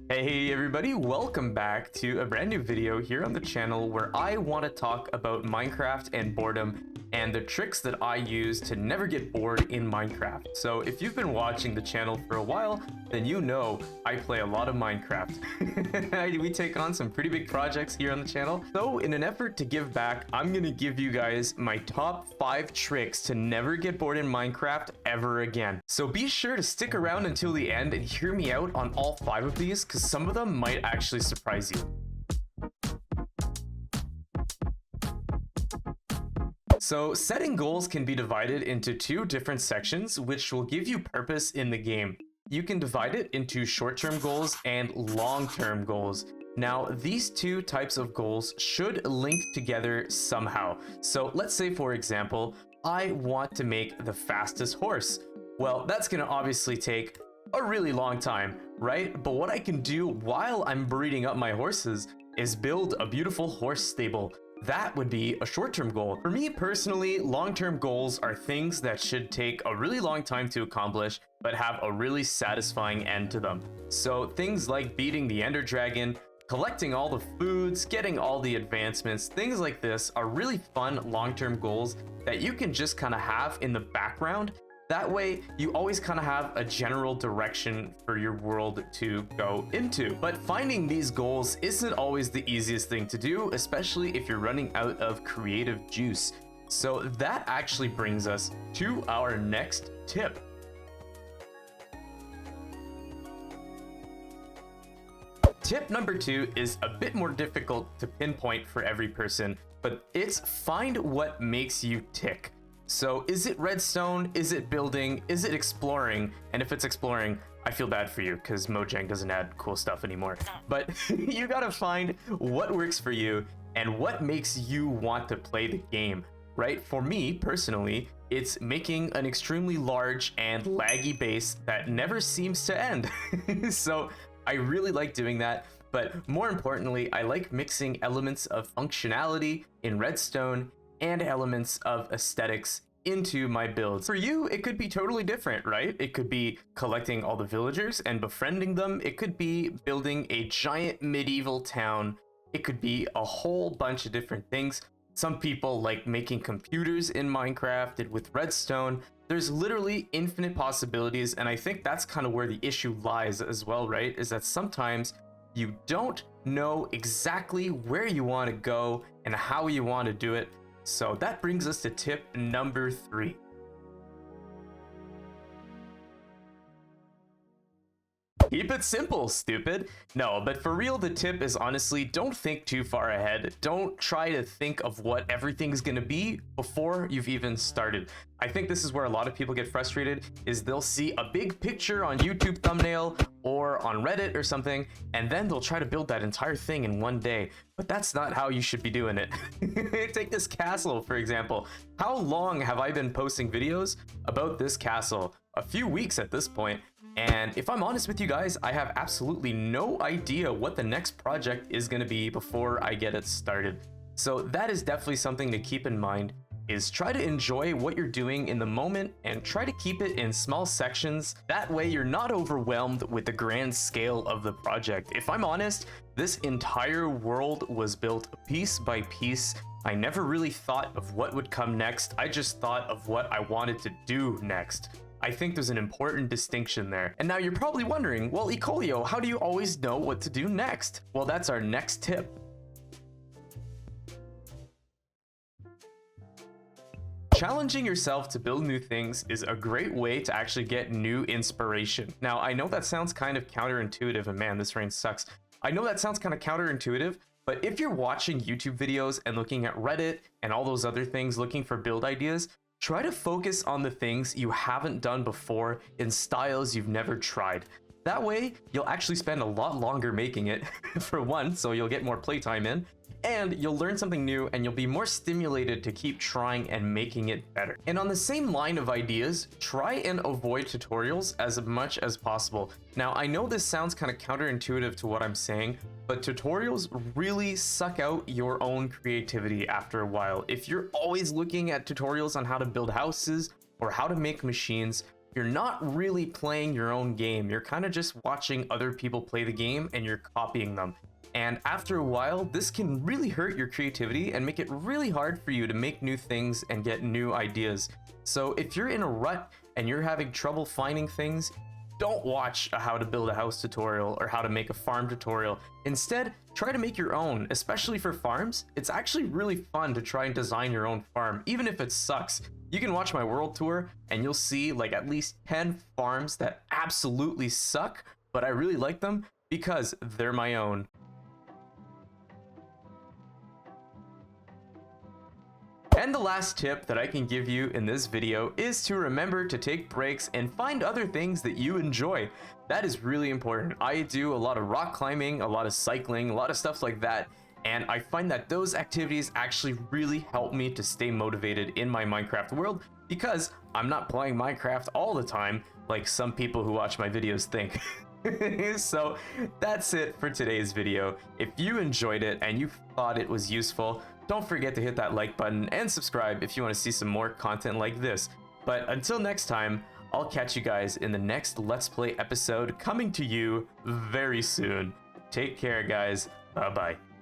Hey everybody, welcome back to a brand new video here on the channel where I want to talk about Minecraft and boredom and the tricks that I use to never get bored in Minecraft. So if you've been watching the channel for a while, then you know I play a lot of Minecraft. We take on some pretty big projects here on the channel. So in an effort to give back, I'm going to give you guys my top 5 tricks to never get bored in Minecraft ever again. So be sure to stick around until the end and hear me out on all 5 of these, because some of them might actually surprise you. So setting goals can be divided into 2 different sections, which will give you purpose in the game. You can divide it into short-term goals and long-term goals. Now, these 2 types of goals should link together somehow. So let's say, for example, I want to make the fastest horse. Well, that's going to obviously take a really long time, right? But what I can do while I'm breeding up my horses is build a beautiful horse stable. That would be a short-term goal. For me personally, long-term goals are things that should take a really long time to accomplish, but have a really satisfying end to them. So things like beating the Ender Dragon, collecting all the foods, getting all the advancements, things like this are really fun long-term goals that you can just kind of have in the background. That way, you always kind of have a general direction for your world to go into. But finding these goals isn't always the easiest thing to do, especially if you're running out of creative juice. So that actually brings us to our next tip. Tip number 2 is a bit more difficult to pinpoint for every person, but it's find what makes you tick. So is it redstone? Is it building? Is it exploring? And if it's exploring, I feel bad for you because Mojang doesn't add cool stuff anymore. But you gotta find what works for you and what makes you want to play the game, right? For me personally, it's making an extremely large and laggy base that never seems to end. So I really like doing that. But more importantly, I like mixing elements of functionality in redstone and elements of aesthetics into my builds. For you, it could be totally different, right? It could be collecting all the villagers and befriending them. It could be building a giant medieval town. It could be a whole bunch of different things. Some people like making computers in Minecraft and with redstone. There's literally infinite possibilities, and I think that's kind of where the issue lies as well, right? Is that sometimes you don't know exactly where you want to go and how you want to do it. So that brings us to tip number 3. Keep it simple, stupid. No, but for real, the tip is honestly, don't think too far ahead. Don't try to think of what everything's gonna be before you've even started. I think this is where a lot of people get frustrated, is they'll see a big picture on YouTube thumbnail or on Reddit or something, and then they'll try to build that entire thing in one day. But that's not how you should be doing it. Take this castle, for example. How long have I been posting videos about this castle? A few weeks at this point. And if I'm honest with you guys, I have absolutely no idea what the next project is going to be before I get it started. So that is definitely something to keep in mind, is try to enjoy what you're doing in the moment and try to keep it in small sections. That way you're not overwhelmed with the grand scale of the project. If I'm honest, this entire world was built piece by piece. I never really thought of what would come next. I just thought of what I wanted to do next. I think there's an important distinction there. And now you're probably wondering, well, Ecolio, how do you always know what to do next? Well, that's our next tip. Challenging yourself to build new things is a great way to actually get new inspiration. Now, I know that sounds kind of counterintuitive, and man, this rain sucks. I know that sounds kind of counterintuitive, but if you're watching YouTube videos and looking at Reddit and all those other things, looking for build ideas, try to focus on the things you haven't done before in styles you've never tried. That way, you'll actually spend a lot longer making it, for one, so you'll get more playtime in, and you'll learn something new and you'll be more stimulated to keep trying and making it better. And on the same line of ideas, try and avoid tutorials as much as possible. Now, I know this sounds kind of counterintuitive to what I'm saying, but tutorials really suck out your own creativity after a while. If you're always looking at tutorials on how to build houses or how to make machines, you're not really playing your own game. You're kind of just watching other people play the game and you're copying them. And after a while, this can really hurt your creativity and make it really hard for you to make new things and get new ideas. So if you're in a rut and you're having trouble finding things, don't watch a how to build a house tutorial or how to make a farm tutorial. Instead, try to make your own, especially for farms. It's actually really fun to try and design your own farm, even if it sucks. You can watch my world tour and you'll see like at least 10 farms that absolutely suck, but I really like them because they're my own. And the last tip that I can give you in this video is to remember to take breaks and find other things that you enjoy. That is really important. I do a lot of rock climbing, a lot of cycling, a lot of stuff like that, and I find that those activities actually really help me to stay motivated in my Minecraft world because I'm not playing Minecraft all the time like some people who watch my videos think. So that's it for today's video. If you enjoyed it and you thought it was useful, don't forget to hit that like button and subscribe if you want to see some more content like this. But until next time, I'll catch you guys in the next Let's Play episode coming to you very soon. Take care, guys. Bye-bye.